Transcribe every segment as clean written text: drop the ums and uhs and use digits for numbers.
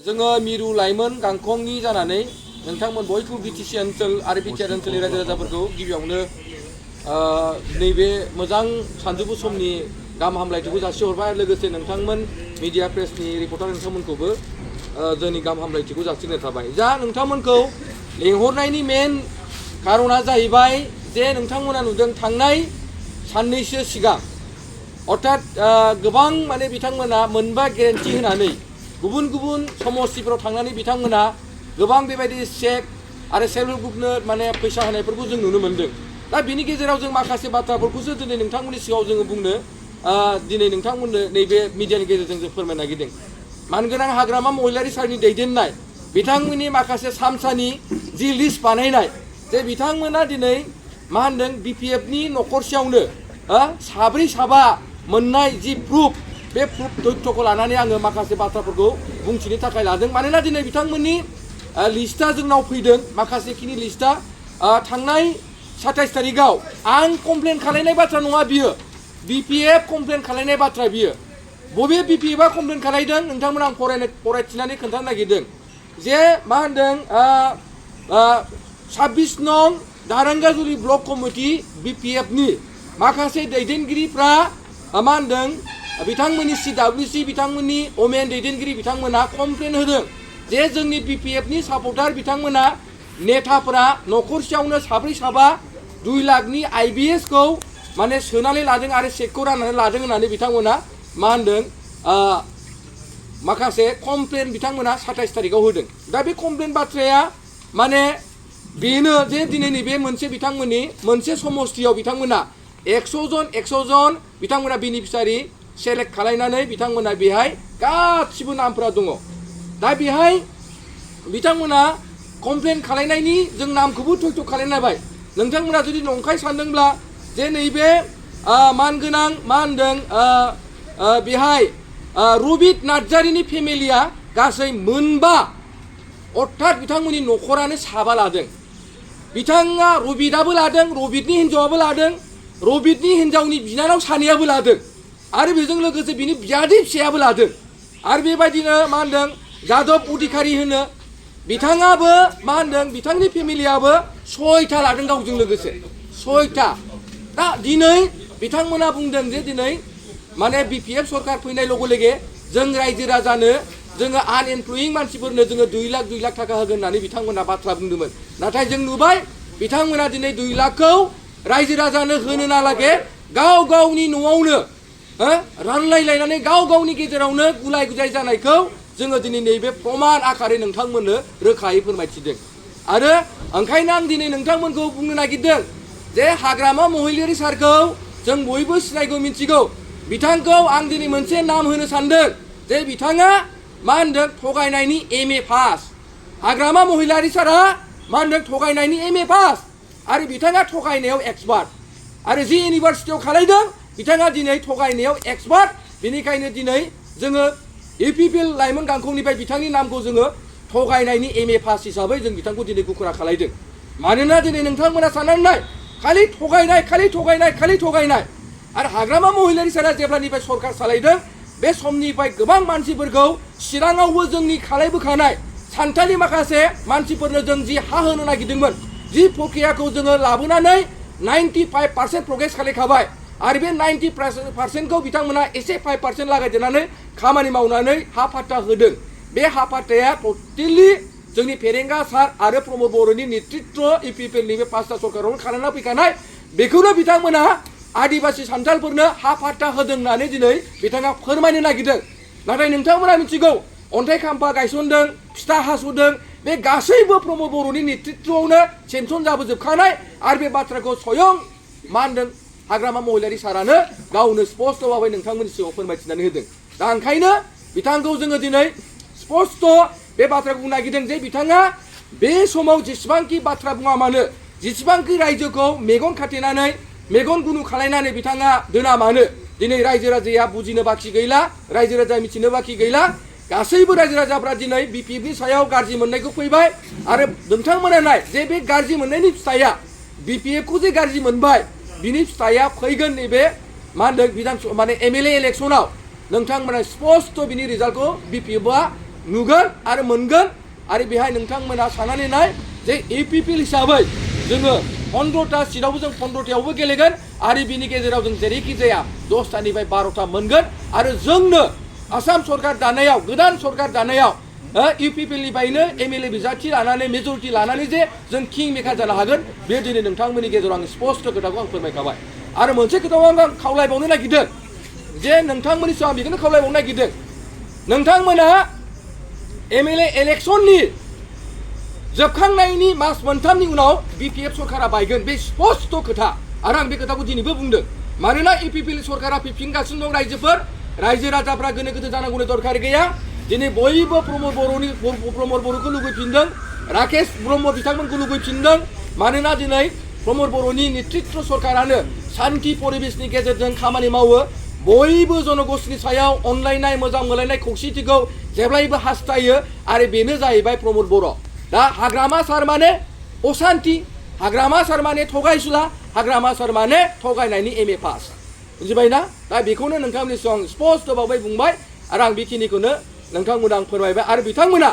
जोङो मिरु लाइमोन गांखंनि जानानै नोंथांमोन बयखौबो बिटिसि ओनसोल आरो बिटिआर ओनसोलनि रायजो राजाफोरखौ गिबियावनो नैबे मोजां सानजौफु समनि गाहाम हामलायथिखौ जासिहरबाय लोगोसे नोंथांमोन मिडिया प्रेसनि रिपर्टार नोंथांमोनखौबो जोंनि गाहाम हामलायथिखौ जासिनाय थाबाय जा नोंथांमोनखौ लेंहरनायनि मेन कारना जाहैबाय जे नोंथांमोना नुदों थांनाय साननैसो सिगां अर्थात गोबां माने बिथांमोना मोनबा गेरेन्टि होनानै गुबुन गुबुन समस्थिफोराव थांनानै बिथांमोना गोबां बेबायदि चेक आरो सेल्फ हेल्प ग्रुपनो माने फैसा होनायफोरखौ जों नुनो मोन्दों दा बिनि गेजेराव जों माखासे बाथ्राफोरखौसो दिनै नोंथांमोननि सिगाङाव जोङो बुंनो दिनै नोंथांमोननो नैबे मिडियानि गेजेरजों जों फोरमायनो नागिरदों मानगोनां हाग्रामा महिलारि सारनि दैदेननाय बिथांमोननि माखासे सामसानि जि लिस्ट बानायनाय जे बिथांमोना दिनै मा होनदों बिपिएफनि न'खरसेयावनो साब्रै साबा मोननाय जि प्रुफ बे प्रुफ तथ्यखौ लानानै आङो माखासे बाथ्राफोरखौ बुंथिनो थाखाय लादों मानोना दिनै बिथांमोननि लिस्टआ जोंनाव फैदों माखासेखिनि लिस्टआ थांनाय 27 तारिखआव आं कमप्लेन खालायनाय बाथ्रा नङा बियो बिपिएफ कमप्लेन खालायनाय बाथ्रा बियो बबे बिपिएफआ कमप्लेन खालायदों नोंथांमोन आं फरायथिनानै खोन्थानो नागिरदों जे मा होनदों 26 नं दारांगाजुलि ब्लक कमिटि बिपिएफनि माखासे दैदेनगिरिफ्रा मा होनदों बिथांमोननि सिडब्लिउसि बिथांमोननि ओमेन दैदेनगिरि बिथांमोना कमप्लेन होदों जे जोंनि बिपिएफनि सापर्टार बिथांमोना नेताफोरा न'खरसेयावनो साब्रै साबा 2 लाखनि आइबिएसखौ माने सोनानै लादों आरो चेकखौ राननानै लादों होननानै बिथांमोना मा होनदों माखासे कमप्लेन बिथांमोना 27 तारिखआव होदों दा बे कमप्लेन बाथ्राया माने बेनो जे दिनै नैबे मोनसे बिथांमोननि मोनसे समस्थियाव बिथांमोना 100 जन बिथांमोना बेनिफिसारि सेलेक्ट खालायनानै बिथांमोना बेहाय गासिबो नामफोरा दङ दा बेहाय बिथांमोना कमप्लेन खालायनायनि जों नामखौबो थयथ' खालायनायबाय नोंथांमोना जुदि नंखाय सानदोंब्ला जे नैबे मानगोनां मा होनदों बेहाय रबित नार्जारिनि फेमिलिया गासै मोनबा अर्थात बिथांमोननि न'खरानो साबा लादों बिथाङा रबितआबो लादों रबितनि हिन्जावाबो लादों रबितनि हिन्जावनि बिनानाव सानैयाबो लादों आरो बेजों लोगोसे बिनि बियादै फिसायाबो लादों आरो बेबायदिनो मा होनदों जादब अधिकारी होनो बिथाङाबो मा होनदों बिथांनि फेमिलियाबो 6था लादों गावजों लोगोसे 6था दा दिनै बिथांमोना बुंदों जे दिनै माने बिपिएफ सरकार फैनाय लोगो लोगो जों रायजो राजानो जोङो आनएमप्लयिं मानसिफोरनो जोङो 2 लाख थाखा होगोन होननानै बिथांमोना बाथ्रा बुंदोंमोन नाथाय जों नुबाय बिथांमोना दिनै 2 लाखखौ रायजो राजानो होनो नालागे गाव गावनि न'आवनो रानलायलायनानै गाव गावनि गेजेरावनो गुलाय गुजाय जानायखौ जोङो दिनै नैबे प्रमान आकारै नोंथांमोननो रोखायै फोरमायथिदों आरो ओंखायनो आं दिनै नोंथांमोनखौ बुंनो नागिरदों जे हाग्रामा महिलारि सारखौ जों बयबो सिनायगौ मिथिगौ बिथांखौ आं दिनै मोनसे नाम होनो सानदों जे बिथाङा मा होनदों थगायनायनि MA पास हाग्रामा महिलारि सारा मा होनदों थगायनायनि MA पास आरो बिथाङा थगायनायाव एक्सपार्ट आरो जि इउनिभार्सिटियाव खालायदों बिथाङा दिनै थगायनायाव एक्सपार्ट बेनिखायनो दिनै जोङो इउपिपिएल लाइमोन गांखंनिफ्राय बिथांनि नामखौ जोङो थगायनायनि MA पास हिसाबै जों बिथांखौ दिनै गुखुरा खालायदों मानोना दिनै नोंथांमोना साननानै नाय खालि थगायनाय आरो हाग्रामा महिलारि सारा जेब्लानिफ्राय सरकार सालायदों बे समनिफ्राय गोबां मानसिफोरखौ चिराङावबो जोंनि खालायबोखानाय सानथालि माखासे मानसिफोरनो जों जि हा होनो नागिरदोंमोन जि प्रक्रियाखौ जोङो लाबोनानै 95% प्रग्रेस खालायखाबाय आरो बे 90%खौ बिथांमोना एसे 5% लागायदेरनानै खामानि मावनानै हा पाट्टा होदों बे हा पाट्टाया टटेलि जोंनि फेरेंगा सार आरो प्रमद बर'नि नेतृत्व इउपिपिएलनि बे 5टा सरकारावनो खालामना फैखानाय बेखौनो बिथांमोना आदिबासि सान्थालफोरनो हा पाट्टा होदों होननानै दिनै बिथाङा फोरमायनो नागिरदों नाथाय नोंथांमोना मिथिगौ अन्थाइ खाम्फा गायसनदों फिथा हास'दों बे गासैबो प्रमद बर'नि नेतृत्वआवनो सेंसन जाबोजोबखानाय आरो बे बाथ्राखौ स्वयं मा होनदों हाग्रामा महिलारि सारानो गावनो स्पष्ट भाबै नोंथांमोननि सिगाङाव फोरमायथिनानै होदों दा ओंखायनो बिथांखौ जोङो दिनै स्पष्ट बे बाथ्राखौ बुंनो नागिरदों जे बिथाङा बे समाव जेसेबांखि बाथ्रा बुङा मानो जेसेबांखि रायजोखौ मेगन खाथेनानै मेगन गुनु खालायनानै बिथाङा दोना मानो दिनै रायजो राजाया बुजिनो बाखि गैला रायजो राजाया मिथिनो बाखि गैला गासैबो रायजो राजाफ्रा दिनै बिपिएफनि सायाव गाज्रि मोननायखौ फैबाय आरो नोंथांमोना नाय जे बे गाज्रि मोननायनि फिथाइया बिपिएफखौ जे गाज्रि मोनबाय बिनि फिथाइया फैगोन नैबे मा होनदों माने MLA इलेक्सनाव नोंथांमोना स्पष्ट बिनि रिजाल्टखौ बिपिएफआ नुगोन आरो मोनगोन आरो बेहाय नोंथांमोना साननानै नाय जे इउपिपिएल हिसाबै जोङो 15टा सिटआवबो जों 15टायावबो गेलेगोन आरो बिनि गेजेराव जों जेरैखि जाया 10टानिफ्राय 12टा मोनगोन आरो जोंनो आसाम सरकार दानायाव गोदान सरकार दानायाव इउपिपिएलनिफ्रायनो एमएलए बिजाथि लानानै मेजरिटि लानानै जे जों किं मेकार जानो हागोन बे दिनै नोंथांमोननि गेजेराव आं स्पष्ट खोथाखौ आं फोरमायखाबाय आरो मोनसे खोथाखौ आं खावलायबावनो नागिरदों जे नोंथांमोननि सायाव आं बेखौनो खावलायबावनो नागिरदों नोंथांमोना एमएलए इलेक्सननि जोबखांनायनि मास मोनथामनि उनाव बिपिएफ सरकारा बायगोन बे स्पष्ट खोथा आरो आं बे खोथाखौ दिनैबो बुंदों मानोना इउपिपिएल सरकारा फैफिनगासिनो दं रायजोफोर रायजो राजाफ्रा गोनो गोथो जानांगौनि दरखार गैया दिनै बयबो प्रमद बर'खौ लुबैफिनदों राकेश ब्रह्म बिथांमोनखौ लुबैफिनदों मानोना दिनै प्रमद बर'नि नेतृत्व सरकारानो शान्ति परिबेशनि गेजेरजों खामानि मावो बयबो जनगोष्ठीनि सायाव अनलायनाय मोजां मोनलायनाय खौसेथिखौ जेब्लायबो हास्थायो आरो बेनो जाहैबाय प्रमद बर' दा हाग्रामा सार माने अशान्ति हाग्रामा सार माने थगायसुला हाग्रामा सार माने थगायनायनि एमए पास बुजिबायना दा बेखौनो नोंथांमोननि सिगां स्पष्ट भाबै बुंबाय आरो आं बेखिनिखौनो नोंथांमोना आं फोरमायबाय आरो बिथांमोना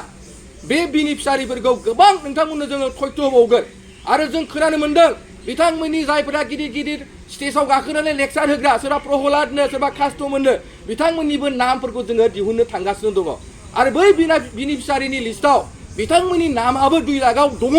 बे बेनिफिसारिफोरखौ गोबां नोंथांमोननो जोङो थयथ' होबावगोन आरो जों खोनानो मोन्दों बिथांमोननि जायफोरा गिदिर गिदिर स्टेजाव गाखोनानै लेक्सार होग्रा सोरबा प्रहलादनो सोरबा कास्ट'मोननो बिथांमोननिबो नामफोरखौ जोङो दिहुननो थांगासिनो दङ आरो बै बेनिफिसारिनि लिस्टआव बिथांमोननि नामाबो 2 लाखआव दङ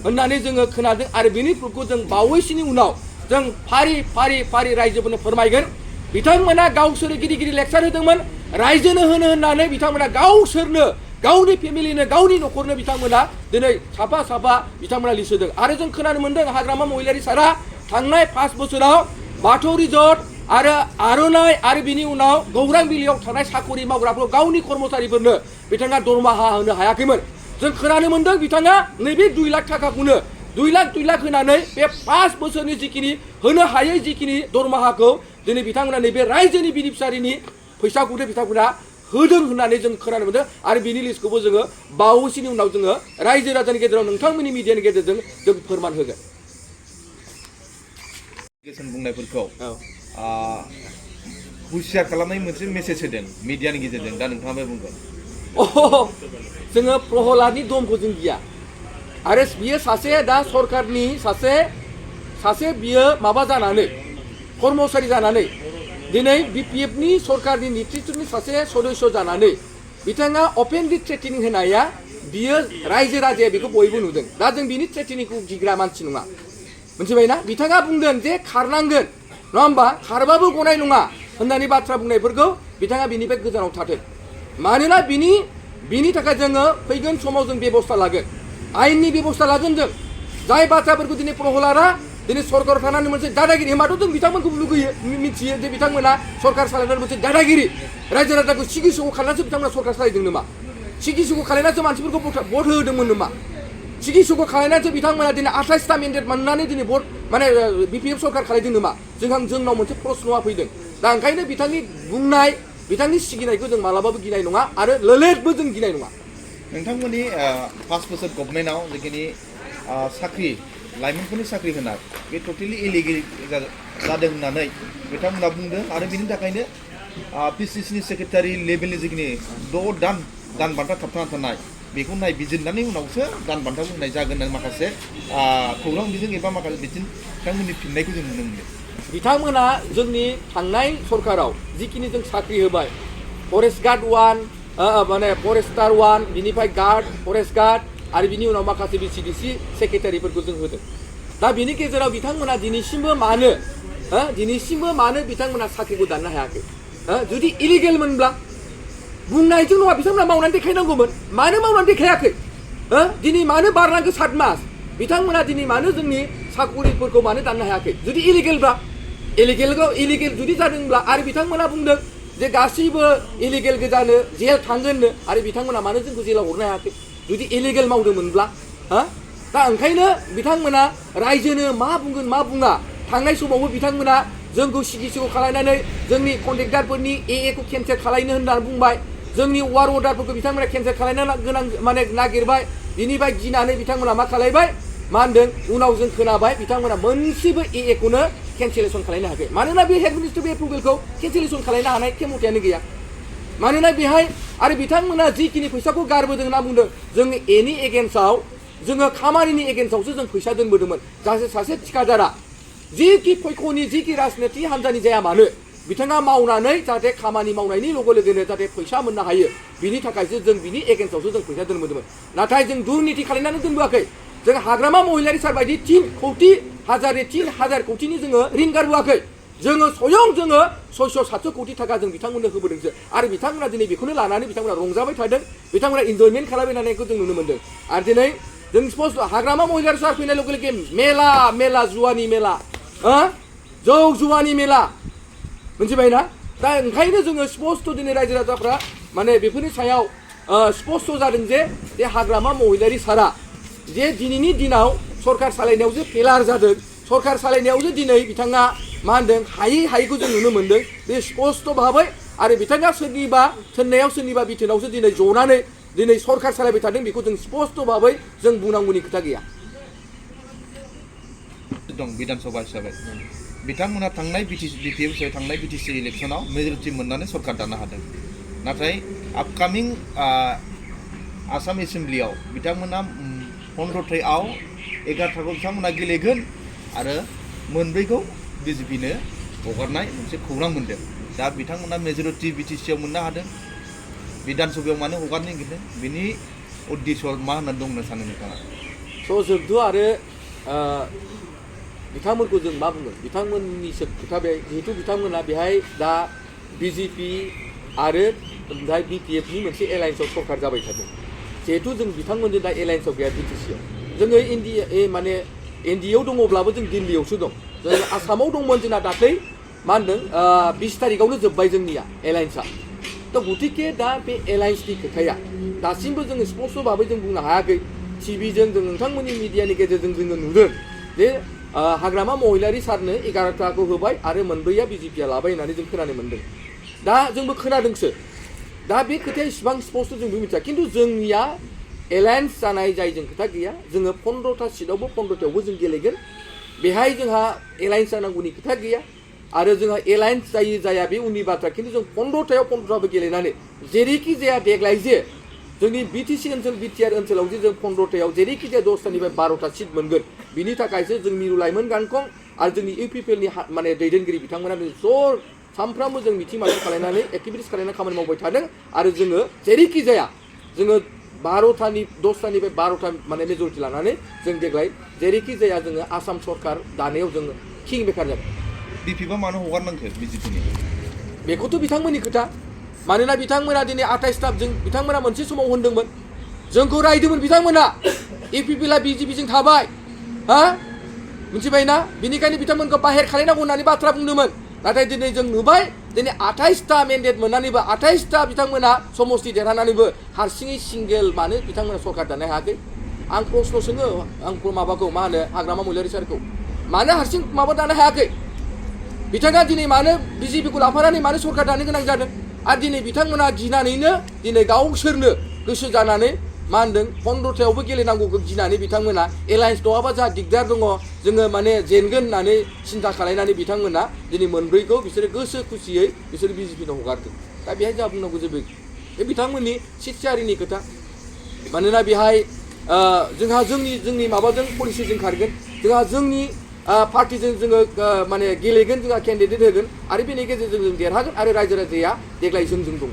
होननानै जोङो खोनादों आरो बेनि प्रुफखौ जों बावैसोनि उनाव जों फारि फारि फारि रायजोफोरनो फोरमायगोन बिथांमोना गावसोर गिदिर गिदिर लेक्सार होदोंमोन रायजोनो होनो होननानै बिथांमोना गावसोरनो गावनि फेमिलिनो गावनि न'खरनो बिथांमोना दिनै साफा साफा बिथांमोना लिस्ट होदों आरो जों खोनानो मोन्दों हाग्रामा महिलारि सारा थांनाय 5 बोसोराव बाथौ रिजर्ट आरो आर'नाइ आरो बिनि उनाव गौरां बिलियाव थानाय साखरि मावग्राफोर गावनि कर्मचारिफोरनो बिथाङा दरमाहा होनो हायाखैमोन जों खोनानो मोन्दों बिथाङा नैबे 2 लाख थाखाखौनो 2 लाख होनानै बे 5 बोसोरनि जिखिनि होनो हायै जिखिनि दरमाहाखौ दिनै बिथांमोना नैबे रायजोनि बेनिफिसारिनि फैसाखौनो बिथांमोना होदों होननानै जों खोनानो मोन्दों आरो बिनि लिस्टखौबो जोङो बावैसोनि उनाव जोङो रायजो राजानि गेजेराव नोंथांमोननि मिडियानि गेजेरजों जों फोरमान होगोन बुंनायफोरखौ हुसियार खालामनाय मोनसे मेसेज होदों मिडियानि गेजेरजों दा नोंथाङा बुंगोन जोङो प्रहलादनि दमखौ जों गिया आरो बियो सासे दा सरकारनि सासे बियो माबा जानानै कर्मचारि जानानै दिनै बिपिएफनि सरकारनि नेतृत्वनि सासे सदस्य जानानै बिथाङा अपेनलि थ्रेटेनिं होनाया बियो रायजो राजाया बेखौ बयबो नुदों दा जों बिनि थ्रेटेनिंखौ गिग्रा मानसि नङा मिथिबायना बिथाङा बुंदों जे खारनांगोन नङा होमबा खारबाबो गनाय नङा होननानै बाथ्रा बुंनायफोरखौ बिथाङा बिनिफ्राय गोजानाव थाथों मानोना बिनि थाखाय जोङो फैगोन समाव जों बेबस्था लागोन आयेननि बेबस्था लागोन जों जाय बाथ्राफोरखौ दिनै प्रहलादा दिनै सरकाराव थानानै मोनसे दादागिरि होनबाथ' जों बिथांमोनखौ लुगैयो मिथियो जे बिथांमोना सरकार सालायनानै मोनसे दादागिरि रायजो राजाखौ सिगि सिगि खालामनानैसो बिथांमोना सरकार सालायदों नामा सिगि सिगि खालामनानैसो मानसिफोरखौ भट होदोंमोन नामा सिगि सिगि खालामनानैसो बिथांमोना दिनै 28टा मेन्डेट मोननानै दिनै भट माने बिपिएफ सरकार खालायदों नामा जोंनाव मोनसे प्रश्नआ फैदों दा ओंखायनो बिथांनि बुंनाय बिथांनि सिगिनायखौ जों मालाबाबो गिनाय नङा आरो लोलेदबो जों गिनाय नङा नोंथांमोननि 5 बोसोर गभर्नमेन्टआव जिखिनि साख्रि लाइमोनफोरनि साख्रि होनाय बे टटेलि इलिगेल जादों होननानै बिथांमोना बुंदों आरो बिनि थाखायनो पिसिसिनि सेक्रेटारि लेभेलनि जिखिनि 6 दान बान्था थाबथाना थानाय बेखौ नायबिजिरनानै उनावसो दान बान्थाखौ होनाय जागोन होननानै माखासे खौरां बिजों एबा माखासे बिथांमोननि फिननायखौ जों नुनो मोनदों बिथांमोना जोंनि थांनाय सरकाराव जिखिनि जों साख्रि होबाय फरेस्ट गार्ड 1 माने फरेस्टार 1 बिनिफ्राय गार्ड फरेस्ट गार्ड आरो बिनि उनाव माखासे बिसिडिसि सेक्रेटारिफोरखौ जों होदों दा बिनि गेजेराव बिथांमोना दिनैसिमबो मानो बिथांमोना साख्रिखौ दाननो हायाखै जुदि इलिगेलमोनब्ला बुंनायजों नङा बिथांमोना मावनानै देखायनांगौमोन मानो मावनानै देखायाखै दिनै मानो बारनांगौ 7 मास बिथांमोना दिनै मानो जोंनि साख्रिफोरखौ मानो दाननो हायाखै जुदि इलिगेल जुदि जादोंब्ला आरो बिथांमोना बुंदों जे गासैबो इलिगेल गोजानो जेल थांगोननो आरो बिथांमोना मानो जोंखौ जेलाव हरनो हायाखै जुदि इलिगेल मावदोंमोनब्ला दा ओंखायनो बिथांमोना रायजोनो मा बुंगोन मा बुङा थांनाय समावबो बिथांमोना जोंखौ सिगि खालायनानै जोंनि कन्ट्रेक्टारफोरनि एखौ केन्सेल खालायनो होननानै बुंबाय जोंनि वार अर्डारफोरखौ बिथांमोना केन्सेल खालायनो गोनां माने नागिरबाय बिनिफ्राय गिनानै बिथांमोना मा खालायबाय मा होनदों उनाव जों खोनाबाय बिथांमोना मोनसेबो एखौनो केन्सेलेसन खालायनो हायाखै मानोना बे हेड मिनिस्टार बे एप्रुभेलखौ केन्सेलेसन खालायनो हानाय खेमथायानो गैया मानोना बेहाय आरो बिथांमोना जिखिनि फैसाखौ गारबोदों होनना बुंदों जों एनि एगेन्स्टआव जोङो खामानिनि एगेन्स्टआवसो जों फैसा दोनबोदोंमोन जाहाथे सासे थिखादारा जिखि फैख'नि जिखि राजनिति हान्जानि जाया मानो बिथाङा मावनानै जाहाथे खामानि मावनायनि लगे लगेनो जाहाथे फैसा मोननो हायो बिनि थाखायसो जों बिनि एगेन्स्टआवसो जों फैसा दोनबोदोंमोन नाथाय जों दुर्निति खालामनानै दोनबोआखै जों हाग्रामा महिलारि सार बायदि 3 कौटिनि जोङो रिन गारबोआखै जोङो स्वयं जोङो 600-700 कौटि थाखा जों बिथांमोननो होबोदोंसो आरो बिथांमोना दिनै बेखौनो लानानै बिथांमोना रंजाबाय थादों बिथांमोना इन्जयमेन्ट खालामबाय थानायखौ जों नुनो मोन्दों आरो दिनै जों स्पष्ट हाग्रामा महिलारि सार फैनाय लगे लगे मेला जुवानि मेला जौ जुवानि मेला मिथिबायना दा ओंखायनो जोङो स्पष्ट दिनै रायजो राजाफ्रा माने बेफोरनि सायाव स्पष्ट जादों जे हाग्रामा महिलारि सारा जे दिनैनि दिनाव सरकार सालायनायाव जे फेलार जादों सरकार सालायनायाव जे दिनै बिथाङा मा होनदों हायैखौ जों नुनो मोन्दों बे स्पष्ट भाबै आरो बिथाङा सोरनिबा बिथोनावसो दिनै जनानै दिनै सरकार सालायबाय थादों बेखौ जों स्पष्ट भाबै जों बुंनांगौनि खोथा गैया दं बिधान सभा हिसाबै बिथांमोना थांनाय बिटिएफ हिसाबै थांनाय बिटिसि इलेक्सनाव मेजरिटि मोननानै सरकार दानो हादों नाथाय आपकामिं आसाम एसेम्ब्लियाव बिथांमोना 15थायाव 11थाखौ बिथांमोना गेलेगोन आरो मोनब्रैखौ बिजेपिनो हगारनाय मोनसे खौरां मोनदों दा बिथांमोना मेजरिटि बिटिसिआव मोननो हादों बिधान सभायाव मानो हगारनो नागिरदों बिनि उद्देश्य मा होननानै दं होनना सानो नोंथाङा स' जोंथ' आरो बिथांमोनखौ जों मा बुंगोन बिथांमोननिसो खोथा बे जिहेतु बिथांमोना बेहाय दा बिजेपि आरो ओमफ्राय बिपिएफनि मोनसे एलायन्सआव सरकार जाबाय थादों जिहेतु जों बिथांमोनजों दा एलायन्सआव गैया बिटिसिआव जोङो माने एनडिएआव दङब्लाबो जों दिल्लीयावसो दं जों आसामाव दंमोन जोंना दाख्लै मा होनदों 20 तारिखआवनो जोब्बाय जोंनिया एलायन्सआ थ' गतिके दा बे एलायन्सनि खोथाया दासिमबो जोङो स्पष्ट भाबै जों बुंनो हायाखै टिभिजों जों नोंथांमोननि मिडियानि गेजेरजों जोङो नुदों जे हाग्रामा महिलारि सारनो 11थाखौ होबाय आरो मोनब्रैया बिजेपिया लाबाय होननानै जों खोनानो मोन्दों दा जोंबो खोनादोंसो दा बे खोथाया इसिबां स्पष्ट जोंबो मिथिया खिन्थु जोंनिया एलायन्स जानाय जायजों खोथा गैया जोङो 15था सिटआवबो 15थायावबो जों गेलेगोन बेहाय जोंहा एलायन्स जानांगौनि खोथा गैया आरो जोंहा एलायन्स जाया बे उननि बाथ्रा खिन्थु जों 15थायाव 15थाबो गेलेनानै जेरैखि जाया देग्लाय जे जोंनि बिटिसि ओनसोल बिटिआर ओनसोलाव जे जों 15थायाव जेरैखि जाया 10थानिफ्राय 12था सिट मोनगोन बिनि थाखायसो जों मिरु लाइमोन गांखं आरो जोंनि इउपिपिएलनि माने दैदेनगिरि बिथांमोना ज' सानफ्रामबो जों मिथिं माथि खालामनानै एक्टिभिटिस खालामनानै खामानि मावबाय थादों आरो जोङो जेरैखि जाया जोङो 10थानिफ्राय 12था माने मेजरिटि लानानै जों देग्लाय जेरैखि जाया जोङो आसाम सरकार दानायाव जोङो किं मेकार जागोन बिपिएफआ मानो हगारनांगौ बिजेपिनि बेखौथ' बिथांमोननि खोथा मानोना बिथांमोना दिनै 28था जों बिथांमोना मोनसे समाव होनदोंमोन जोंखौ रायदोंमोन बिथांमोना इउपिपिएलआ बिजेपिजों थाबाय मिथिबायना बिनिखायनो बिथांमोनखौ बाहेर खालामनांगौ होननानै बाथ्रा बुंदोंमोन नाथाय दिनै जों नुबाय दिनै 28था मेन्डेट मोननानैबो 28था बिथांमोना समस्ति देरहानानैबो हारसिङै सिंगेल मानो बिथांमोना सरकार दानो हायाखै आं प्रश्न सोङो आं माबाखौ मा होनो हाग्रामा महिलारि सारखौ मानो हारसिं माबा दानो हायाखै बिथाङा दिनै मानो बिजेपिखौ लाफानानै मानो सरकार दानो गोनां जादों आरो दिनै बिथांमोना गिनानैनो दिनै गावसोरनो गोसो जानानै मा होनदों 15थायावबो गेलेनांगौखौ गिनानै बिथांमोना एलायन्स नङाबा जा दिगदार दङ जोङो माने जेनगोन होननानै सिन्था खालामनानै बिथांमोना दिनै मोनब्रैखौ बिसोरो गोसो खुसियै बिसोरो बिजेपिनो हगारदों दा बेहाय जा बुंनांगौ जेबो बे बिथांमोननि सिटसारिनि खोथा मानोना बेहाय जोंहा जोंनि माबाजों पलिसिजों खारगोन जोंहा जोंनि पार्टिजों जोङो माने गेलेगोन जोंहा केन्डिडेट होगोन आरो बेनि गेजेरजों जों देरहागोन आरो रायजो राजाया देग्लाय जोंजों दङ